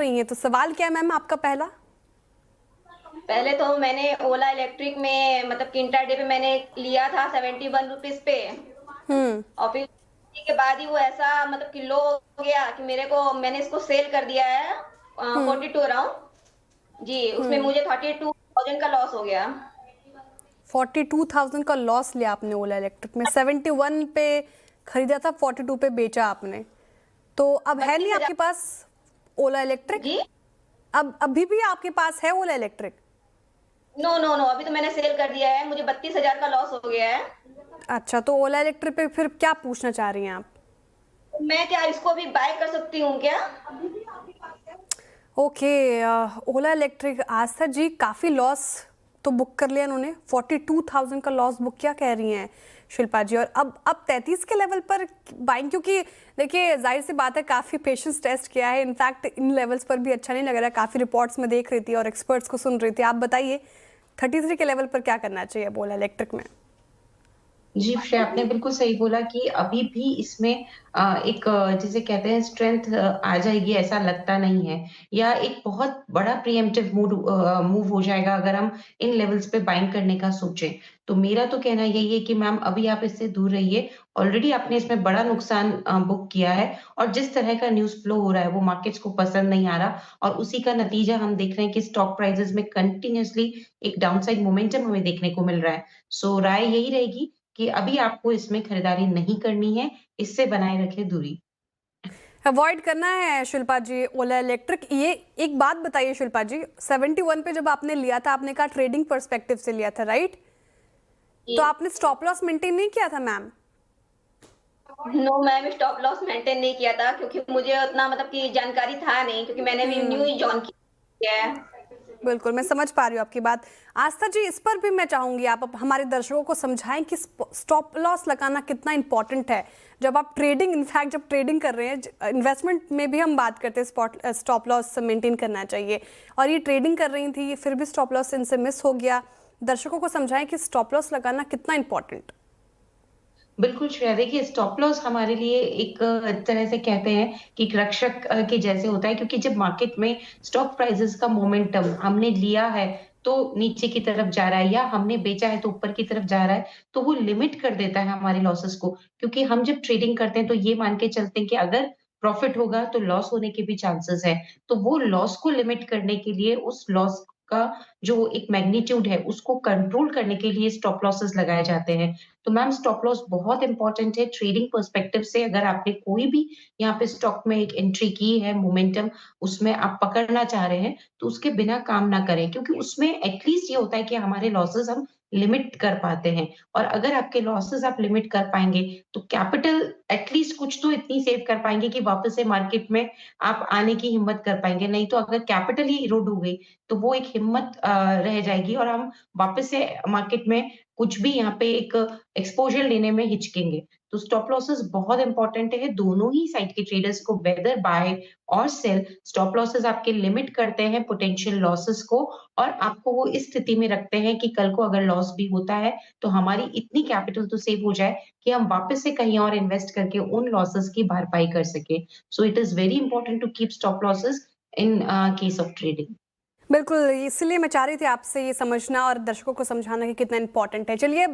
रही हैं। तो सवाल क्या है मैम आपका पहला? पहले तो मैंने ओला इलेक्ट्रिक में मतलब कि इंट्राडे पे मैंने लिया था 71 रुपीज पे। हुँ, और फिर के बाद ही वो ऐसा मतलब कि लो हो गया कि मेरे को मैंने इसको सेल कर दिया है हुँ, 42 अराउंड। जी, उसमें हुँ। मुझे 32,000 का लॉस हो गया। 42,000 का लॉस लिया आपने ओला इलेक्ट्रिक में। 71 पे खरीदा था, 42 पे बेचा आपने। तो अब है नहीं 32,000। आपके पास ओला इलेक्ट्रिक? जी, अब अभी भी आपके पास है ओला इलेक्ट्रिक? नो नो नो, अभी तो मैंने सेल कर दिया है, मुझे 32,000 का लॉस हो गया है। अच्छा, तो ओला इलेक्ट्रिक पे फिर क्या पूछना चाह रही हैं आप? तो मैं क्या इसको भी बाय कर सकती हूँ क्या? ओके, ओला इलेक्ट्रिक आस्था जी काफ़ी लॉस तो बुक कर लिया इन्होंने। 42,000 का लॉस बुक क्या कह रही हैं शिल्पा जी? और अब 33 के लेवल पर बाइंग, क्योंकि देखिए जाहिर सी बात है काफ़ी पेशेंस टेस्ट किया है। इनफैक्ट इन लेवल्स पर भी अच्छा नहीं लग रहा है। काफ़ी रिपोर्ट्स में देख रही थी और एक्सपर्ट्स को सुन रही थी। आप बताइए 33 के लेवल पर क्या करना चाहिए ओला इलेक्ट्रिक में? जी, श्रेया आपने बिल्कुल सही बोला कि अभी भी इसमें एक जिसे कहते हैं स्ट्रेंथ आ जाएगी ऐसा लगता नहीं है या एक बहुत बड़ा प्रीएम्प्टिव मूव हो जाएगा अगर हम इन लेवल्स पे बाइंग करने का सोचें। तो मेरा तो कहना यही है कि मैम अभी आप इससे दूर रहिए। ऑलरेडी आपने इसमें बड़ा नुकसान बुक किया है और जिस तरह का न्यूज़ फ्लो हो रहा है वो मार्केट्स को पसंद नहीं आ रहा और उसी का नतीजा हम देख रहे हैं कि स्टॉक प्राइसेज़ में कंटीन्यूअसली एक डाउनसाइड मोमेंटम हमें देखने को मिल रहा है। सो राय यही रहेगी कि अभी आपको इसमें खरीदारी नहीं करनी है, इससे बनाए रखें दूरी। अवॉइड करना है शिल्पा जी ओला इलेक्ट्रिक। ये एक बात बताइए शिल्पा जी, 71 पे जब आपने लिया था आपने कहा ट्रेडिंग पर्सपेक्टिव से लिया था, राइट? जी। तो आपने स्टॉप लॉस मेंटेन नहीं किया था ma'am? No ma'am, stop loss maintain नहीं किया था क्योंकि मुझे उतना मतलब कि जानकारी था नहीं क्योंकि मैंने भी न्यू हम्म, ही जॉइन किया है। बिल्कुल मैं समझ पा रही हूँ आपकी बात। आस्था जी इस पर भी मैं चाहूंगी आप हमारे दर्शकों को समझाएं कि स्टॉप लॉस लगाना कितना इंपॉर्टेंट है जब आप ट्रेडिंग, इनफैक्ट जब ट्रेडिंग कर रहे हैं। इन्वेस्टमेंट में भी हम बात करते हैं स्टॉप लॉस मेंटेन करना चाहिए, और ये ट्रेडिंग कर रही थी फिर भी स्टॉप लॉस इनसे मिस हो गया। दर्शकों को समझाएं कि स्टॉप लॉस लगाना कितना इंपॉर्टेंट। बिल्कुल श्रेया, देखिए स्टॉप लॉस हमारे लिए एक तरह से कहते हैं कि एक रक्षक के जैसे होता है क्योंकि जब मार्केट में स्टॉक प्राइसेस का मोमेंटम हमने लिया है तो नीचे की तरफ जा रहा है या हमने बेचा है तो ऊपर की तरफ जा रहा है, तो वो लिमिट कर देता है हमारे लॉसेस को। क्योंकि हम जब ट्रेडिंग करते हैं तो ये मान के चलते हैं कि अगर प्रॉफिट होगा तो लॉस होने के भी चांसेस है। तो वो लॉस को लिमिट करने के लिए उस लॉस का जो एक मैग्नीट्यूड है उसको कंट्रोल करने के लिए स्टॉप लॉसेस लगाए जाते हैं। तो मैम स्टॉप लॉस बहुत इम्पोर्टेंट है ट्रेडिंग पर्सपेक्टिव से। अगर आपने कोई भी यहाँ पे स्टॉक में एक एंट्री की है, मोमेंटम उसमें आप पकड़ना चाह रहे हैं, तो उसके बिना काम ना करें क्योंकि उसमें एटलीस्ट ये होता है कि हमारे लॉसेस हम लिमिट कर पाते हैं और अगर आपके लॉसेस आप लिमिट कर पाएँगे, तो कैपिटल एटलीस्ट कुछ तो इतनी सेव कर पाएँगे कि वापस से मार्केट में आप आने की हिम्मत कर पाएँगे। नहीं तो अगर कैपिटल ही इरोड हो गई, तो वो एक हिम्मत रह जाएगी और हम वापस से मार्केट में कुछ भी यहाँ पे एक एक्सपोज़र लेने में हिचकेंगे। तो स्टॉप लॉसेस बहुत इम्पोर्टेंट है, दोनों ही साइड के ट्रेडर्स को वेदर बाय और सेल। स्टॉप लॉसेस आपके लिमिट करते हैं पोटेंशियल लॉसेस को और आपको वो इस स्थिति में रखते हैं कि कल को अगर लॉस भी होता है, तो हमारी इतनी कैपिटल तो सेव हो जाए कि हम वापस से कहीं और इन्वेस्ट करके उन लॉसेस की भरपाई कर सकें। So it is very important to keep stop losses in case of trading. बिल्कुल, इसलिए मैं चाह रही थी आपसे ये समझना और दर्शकों को समझाना कि कितना इंपॉर्टेंट है। चलिए